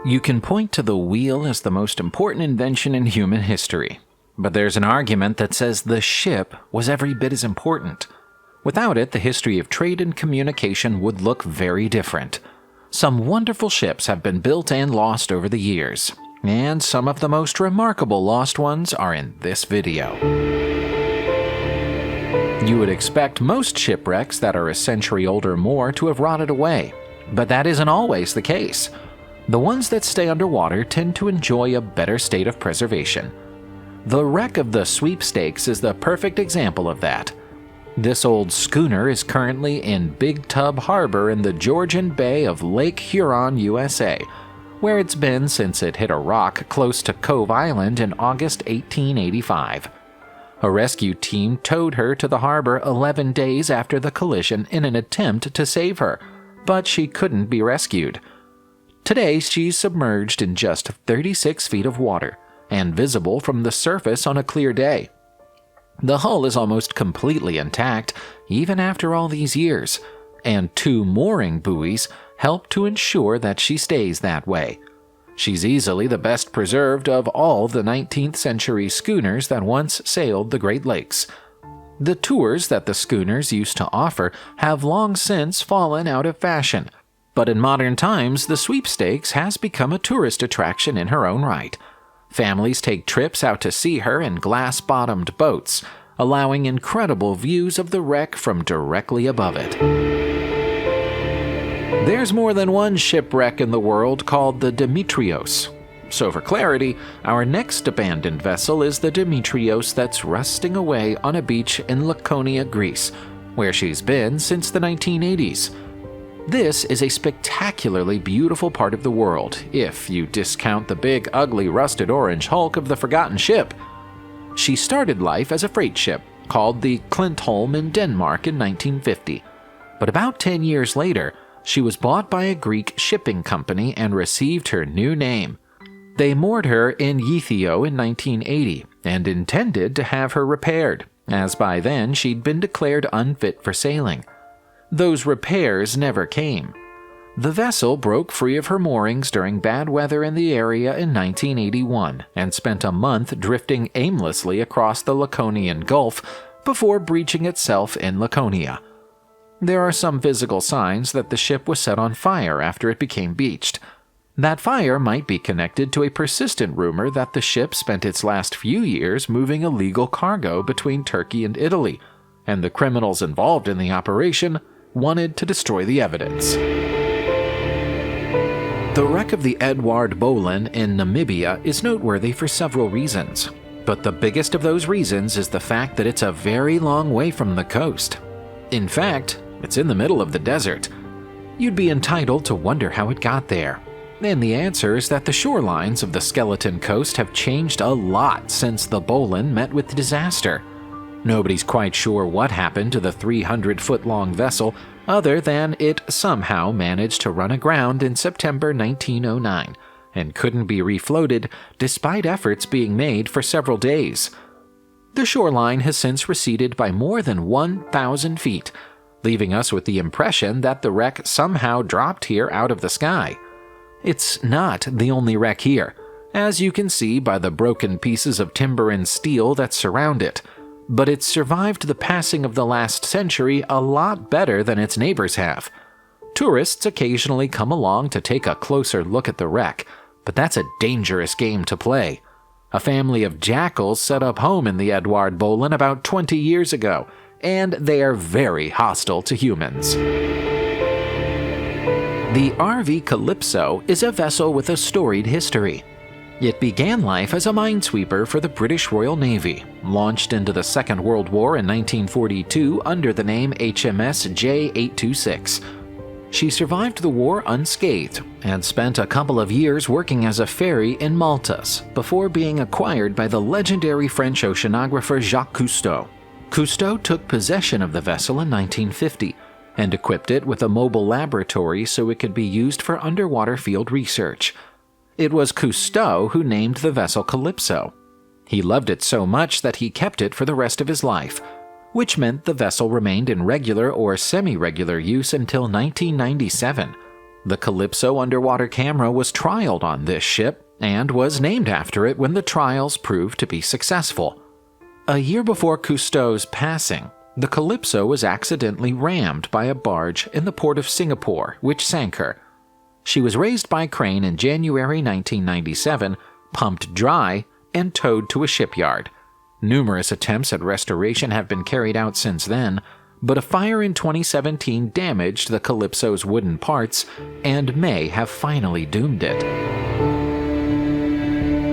You can point to the wheel as the most important invention in human history, but there's an argument that says the ship was every bit as important. Without it, the history of trade and communication would look very different. Some wonderful ships have been built and lost over the years, and some of the most remarkable lost ones are in this video. You would expect most shipwrecks that are a century old or more to have rotted away, but that isn't always the case. The ones that stay underwater tend to enjoy a better state of preservation. The wreck of the Sweepstakes is the perfect example of that. This old schooner is currently in Big Tub Harbor in the Georgian Bay of Lake Huron, USA, where it's been since it hit a rock close to Cove Island in August 1885. A rescue team towed her to the harbor 11 days after the collision in an attempt to save her, but she couldn't be rescued. Today, she's submerged in just 36 feet of water and visible from the surface on a clear day. The hull is almost completely intact, even after all these years, and 2 mooring buoys help to ensure that she stays that way. She's easily the best preserved of all the 19th century schooners that once sailed the Great Lakes. The tours that the schooners used to offer have long since fallen out of fashion, but in modern times, the Sweepstakes has become a tourist attraction in her own right. Families take trips out to see her in glass-bottomed boats, allowing incredible views of the wreck from directly above it. There's more than one shipwreck in the world called the Demetrios. So for clarity, our next abandoned vessel is the Demetrios that's rusting away on a beach in Laconia, Greece, where she's been since the 1980s. This is a spectacularly beautiful part of the world, if you discount the big, ugly, rusted orange hulk of the forgotten ship. She started life as a freight ship, called the Klintholm in Denmark in 1950. But about 10 years later, she was bought by a Greek shipping company and received her new name. They moored her in Ythio in 1980 and intended to have her repaired, as by then she'd been declared unfit for sailing. Those repairs never came. The vessel broke free of her moorings during bad weather in the area in 1981 and spent a month drifting aimlessly across the Laconian Gulf before breaching itself in Laconia. There are some physical signs that the ship was set on fire after it became beached. That fire might be connected to a persistent rumor that the ship spent its last few years moving illegal cargo between Turkey and Italy, and the criminals involved in the operation wanted to destroy the evidence. The wreck of the Edward Bolen in Namibia is noteworthy for several reasons, but the biggest of those reasons is the fact that it's a very long way from the coast. In fact, it's in the middle of the desert. You'd be entitled to wonder how it got there. And the answer is that the shorelines of the Skeleton Coast have changed a lot since the Bolen met with disaster. Nobody's quite sure what happened to the 300-foot-long vessel, other than it somehow managed to run aground in September 1909 and couldn't be refloated despite efforts being made for several days. The shoreline has since receded by more than 1,000 feet, leaving us with the impression that the wreck somehow dropped here out of the sky. It's not the only wreck here, as you can see by the broken pieces of timber and steel that surround it, but it's survived the passing of the last century a lot better than its neighbors have. Tourists occasionally come along to take a closer look at the wreck, but that's a dangerous game to play. A family of jackals set up home in the Edward Bolen about 20 years ago, and they are very hostile to humans. The RV Calypso is a vessel with a storied history. It began life as a minesweeper for the British Royal Navy, launched into the Second World War in 1942 under the name HMS J826. She survived the war unscathed and spent a couple of years working as a ferry in Maltas before being acquired by the legendary French oceanographer Jacques Cousteau. Cousteau took possession of the vessel in 1950 and equipped it with a mobile laboratory so it could be used for underwater field research. It was Cousteau who named the vessel Calypso. He loved it so much that he kept it for the rest of his life, which meant the vessel remained in regular or semi-regular use until 1997. The Calypso underwater camera was trialed on this ship and was named after it when the trials proved to be successful. A year before Cousteau's passing, the Calypso was accidentally rammed by a barge in the port of Singapore, which sank her. She was raised by crane in January 1997, pumped dry, and towed to a shipyard. Numerous attempts at restoration have been carried out since then, but a fire in 2017 damaged the Calypso's wooden parts and may have finally doomed it.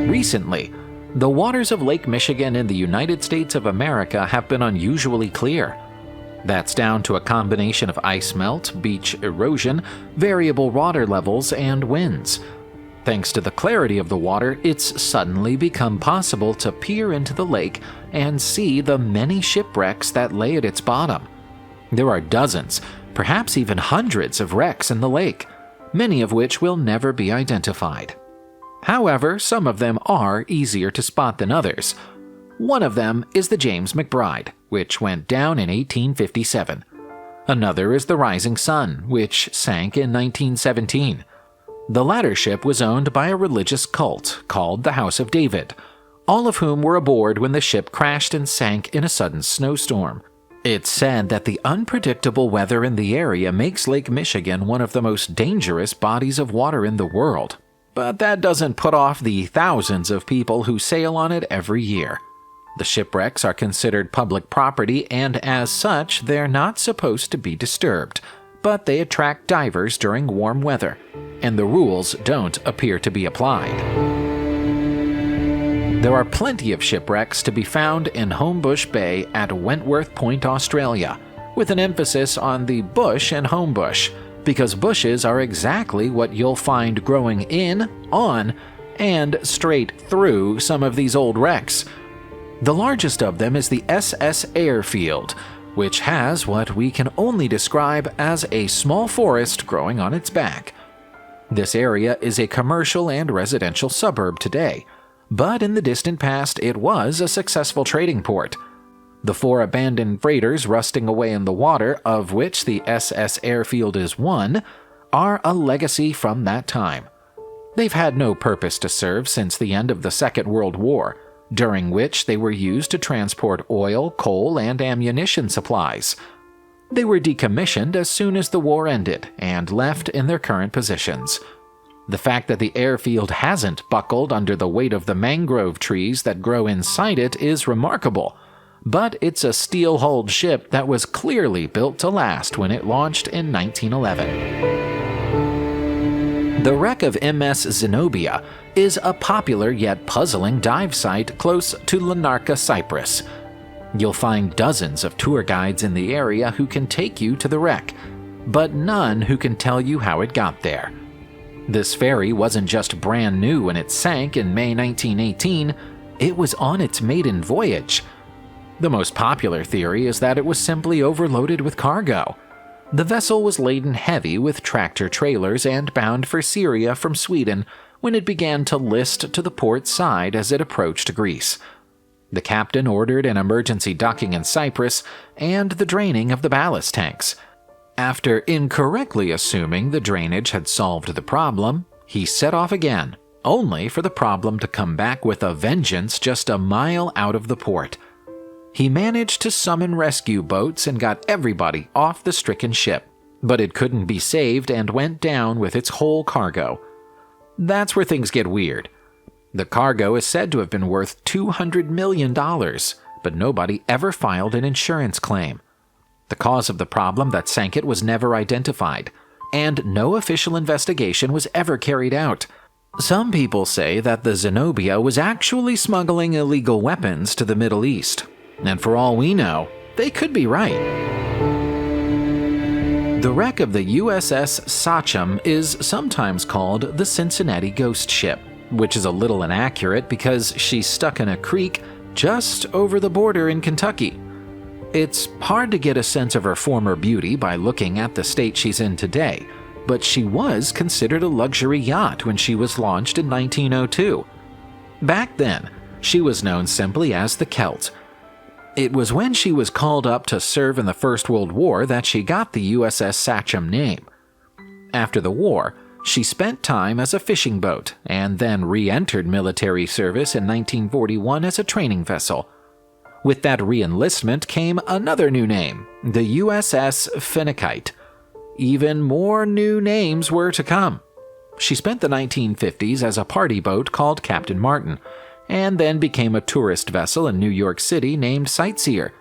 Recently, the waters of Lake Michigan in the United States of America have been unusually clear. That's down to a combination of ice melt, beach erosion, variable water levels, and winds. Thanks to the clarity of the water, it's suddenly become possible to peer into the lake and see the many shipwrecks that lay at its bottom. There are dozens, perhaps even hundreds of wrecks in the lake, many of which will never be identified. However, some of them are easier to spot than others. One of them is the James McBride, which went down in 1857. Another is the Rising Sun, which sank in 1917. The latter ship was owned by a religious cult called the House of David, all of whom were aboard when the ship crashed and sank in a sudden snowstorm. It's said that the unpredictable weather in the area makes Lake Michigan one of the most dangerous bodies of water in the world. But that doesn't put off the thousands of people who sail on it every year. The shipwrecks are considered public property, and as such, they're not supposed to be disturbed. But they attract divers during warm weather, and the rules don't appear to be applied. There are plenty of shipwrecks to be found in Homebush Bay at Wentworth Point, Australia, with an emphasis on the bush and homebush, because bushes are exactly what you'll find growing in, on, and straight through some of these old wrecks. The largest of them is the SS Airfield, which has what we can only describe as a small forest growing on its back. This area is a commercial and residential suburb today, but in the distant past it was a successful trading port. The 4 abandoned freighters rusting away in the water, of which the SS Airfield is one, are a legacy from that time. They've had no purpose to serve since the end of the Second World War, during which they were used to transport oil, coal, and ammunition supplies. They were decommissioned as soon as the war ended and left in their current positions. The fact that the airfield hasn't buckled under the weight of the mangrove trees that grow inside it is remarkable, but it's a steel-hulled ship that was clearly built to last when it launched in 1911. The wreck of MS Zenobia is a popular yet puzzling dive site close to Larnaca, Cyprus. You'll find dozens of tour guides in the area who can take you to the wreck, but none who can tell you how it got there. This ferry wasn't just brand new when it sank in May 1918, it was on its maiden voyage. The most popular theory is that it was simply overloaded with cargo. The vessel was laden heavy with tractor trailers and bound for Syria from Sweden when it began to list to the port side as it approached Greece. The captain ordered an emergency docking in Cyprus and the draining of the ballast tanks. After incorrectly assuming the drainage had solved the problem, he set off again, only for the problem to come back with a vengeance just a mile out of the port. He managed to summon rescue boats and got everybody off the stricken ship, but it couldn't be saved and went down with its whole cargo. That's where things get weird. The cargo is said to have been worth $200 million, but nobody ever filed an insurance claim. The cause of the problem that sank it was never identified, and no official investigation was ever carried out. Some people say that the Zenobia was actually smuggling illegal weapons to the Middle East, and for all we know, they could be right. The wreck of the USS Sachem is sometimes called the Cincinnati Ghost Ship, which is a little inaccurate because she's stuck in a creek just over the border in Kentucky. It's hard to get a sense of her former beauty by looking at the state she's in today, but she was considered a luxury yacht when she was launched in 1902. Back then, she was known simply as the Celt. It was when she was called up to serve in the First World War that she got the USS Sachem name. After the war, she spent time as a fishing boat and then re-entered military service in 1941 as a training vessel. With that re-enlistment came another new name, the USS Finnegate. Even more new names were to come. She spent the 1950s as a party boat called Captain Martin, and then became a tourist vessel in New York City named Sightseer.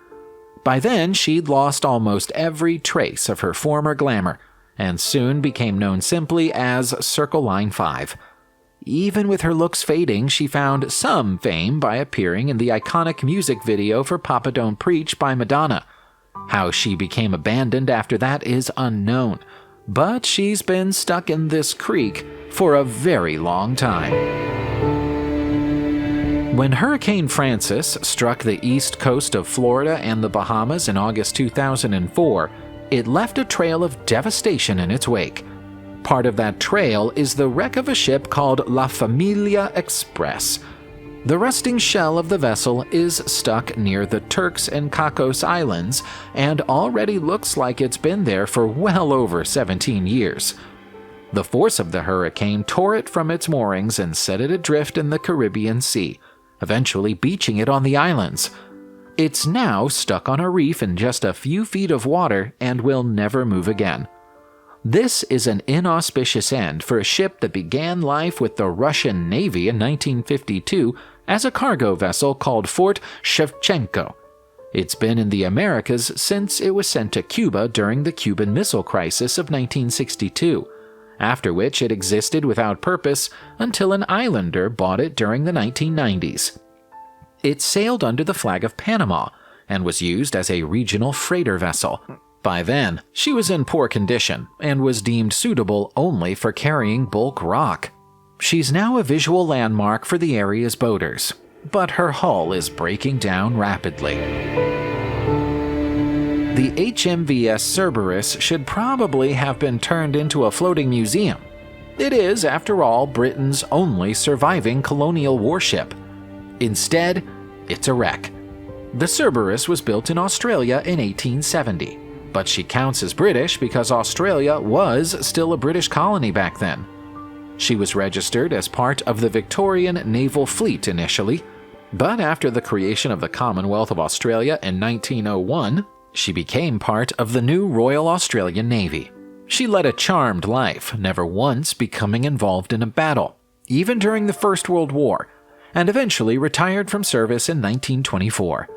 By then, she'd lost almost every trace of her former glamour, and soon became known simply as Circle Line 5. Even with her looks fading, she found some fame by appearing in the iconic music video for Papa Don't Preach by Madonna. How she became abandoned after that is unknown, but she's been stuck in this creek for a very long time. When Hurricane Francis struck the east coast of Florida and the Bahamas in August 2004, it left a trail of devastation in its wake. Part of that trail is the wreck of a ship called La Familia Express. The rusting shell of the vessel is stuck near the Turks and Caicos Islands and already looks like it's been there for well over 17 years. The force of the hurricane tore it from its moorings and set it adrift in the Caribbean Sea, eventually beaching it on the islands. It's now stuck on a reef in just a few feet of water and will never move again. This is an inauspicious end for a ship that began life with the Russian Navy in 1952 as a cargo vessel called Fort Shevchenko. It's been in the Americas since it was sent to Cuba during the Cuban Missile Crisis of 1962, after which it existed without purpose until an islander bought it during the 1990s. It sailed under the flag of Panama and was used as a regional freighter vessel. By then, she was in poor condition and was deemed suitable only for carrying bulk rock. She's now a visual landmark for the area's boaters, but her hull is breaking down rapidly. The HMVS Cerberus should probably have been turned into a floating museum. It is, after all, Britain's only surviving colonial warship. Instead, it's a wreck. The Cerberus was built in Australia in 1870. But she counts as British because Australia was still a British colony back then. She was registered as part of the Victorian Naval Fleet initially, but after the creation of the Commonwealth of Australia in 1901, she became part of the new Royal Australian Navy. She led a charmed life, never once becoming involved in a battle, even during the First World War, and eventually retired from service in 1924.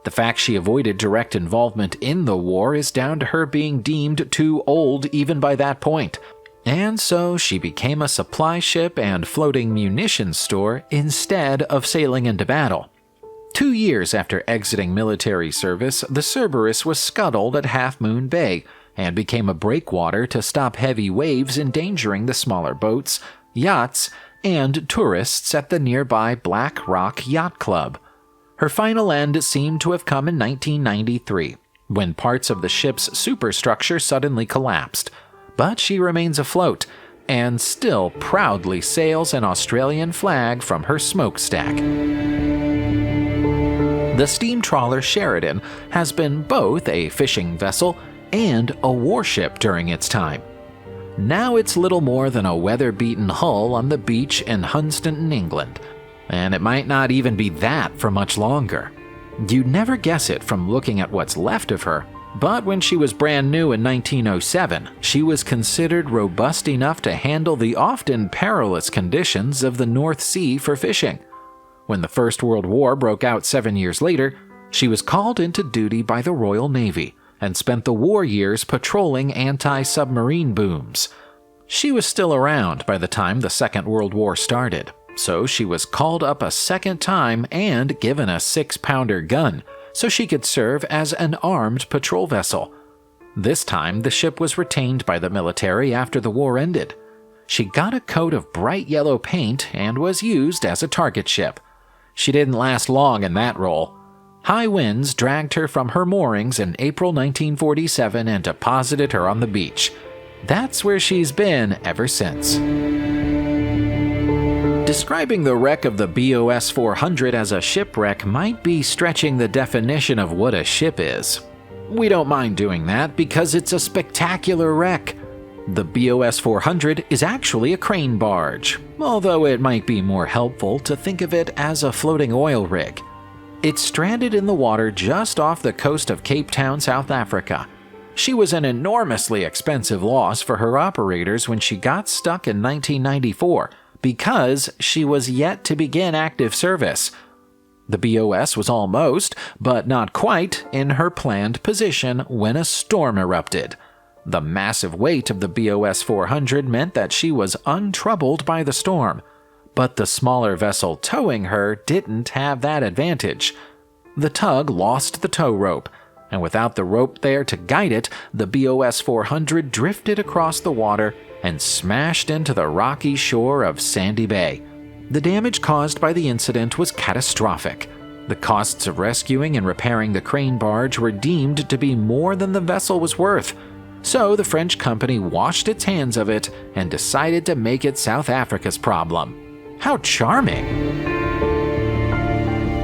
The fact she avoided direct involvement in the war is down to her being deemed too old even by that point, and so she became a supply ship and floating munitions store instead of sailing into battle. 2 years after exiting military service, the Cerberus was scuttled at Half Moon Bay and became a breakwater to stop heavy waves endangering the smaller boats, yachts, and tourists at the nearby Black Rock Yacht Club. Her final end seemed to have come in 1993, when parts of the ship's superstructure suddenly collapsed, but she remains afloat and still proudly sails an Australian flag from her smokestack. The steam trawler Sheridan has been both a fishing vessel and a warship during its time. Now it's little more than a weather-beaten hull on the beach in Hunstanton, England, and it might not even be that for much longer. You'd never guess it from looking at what's left of her, but when she was brand new in 1907, she was considered robust enough to handle the often perilous conditions of the North Sea for fishing. When the First World War broke out 7 years later, she was called into duty by the Royal Navy and spent the war years patrolling anti-submarine booms. She was still around by the time the Second World War started, so she was called up a second time and given a 6-pounder gun so she could serve as an armed patrol vessel. This time, the ship was retained by the military after the war ended. She got a coat of bright yellow paint and was used as a target ship. She didn't last long in that role. High winds dragged her from her moorings in April 1947 and deposited her on the beach. That's where she's been ever since. Describing the wreck of the BOS 400 as a shipwreck might be stretching the definition of what a ship is. We don't mind doing that because it's a spectacular wreck. The BOS 400 is actually a crane barge, although it might be more helpful to think of it as a floating oil rig. It's stranded in the water just off the coast of Cape Town, South Africa. She was an enormously expensive loss for her operators when she got stuck in 1994 because she was yet to begin active service. The BOS was almost, but not quite, in her planned position when a storm erupted. The massive weight of the BOS 400 meant that she was untroubled by the storm, but the smaller vessel towing her didn't have that advantage. The tug lost the tow rope, and without the rope there to guide it, the BOS 400 drifted across the water and smashed into the rocky shore of Sandy Bay. The damage caused by the incident was catastrophic. The costs of rescuing and repairing the crane barge were deemed to be more than the vessel was worth, so the French company washed its hands of it and decided to make it South Africa's problem. How charming!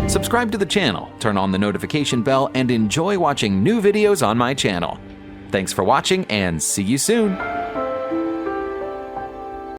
Subscribe to the channel, turn on the notification bell, and enjoy watching new videos on my channel. Thanks for watching, and see you soon!